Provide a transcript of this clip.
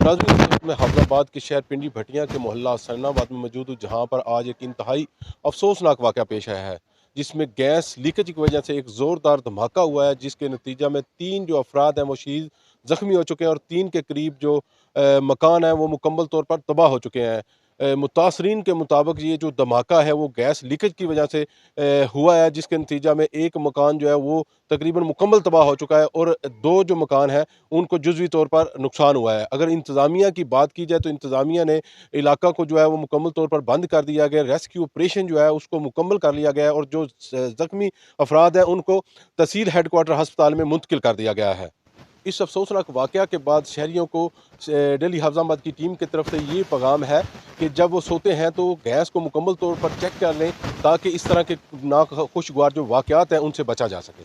नाज़रीन, इस वक्त मैं हाफिज़ाबाद के शहर पिंडी भटियां के मोहल्ला सन्नाबाद में मौजूद हूँ, जहाँ पर आज एक इंतहाई अफसोसनाक वाक़या पेश आया है, जिसमें गैस लीकेज की वजह से एक ज़ोरदार धमाका हुआ है, जिसके नतीजा में 3 जो अफराद हैं वो शहीद ज़ख्मी हो चुके हैं और 3 के करीब जो मकान हैं वो मुकम्मल तौर पर तबाह हो चुके हैं। मुतासरीन के मुताबिक ये जो धमाका है वो गैस लीकेज की वजह से हुआ है, जिसके नतीजा में एक मकान जो है वो तकरीबन मुकम्मल तबाह हो चुका है और 2 जो मकान हैं उनको जुज़वी तौर पर नुकसान हुआ है। अगर इंतज़ामिया की बात की जाए तो इंतज़ामिया ने इलाका को जो है वो मुकम्मल तौर पर बंद कर दिया गया, रेस्क्यू ऑपरेशन जो है उसको मुकम्मल कर लिया गया है और जो ज़ख्मी अफराद हैं उनको तहसील हेडक्वार्टर अस्पताल में मुंतकिल कर दिया गया है। इस अफसोसनाक वाक़या के बाद शहरियों को डेली हाफिज़ाबाद की टीम की तरफ से ये पैगाम है कि जब वो सोते हैं तो गैस को मुकम्मल तौर पर चेक कर लें, ताकि इस तरह के नाखुशगवार जो वाक़यात हैं उनसे बचा जा सके।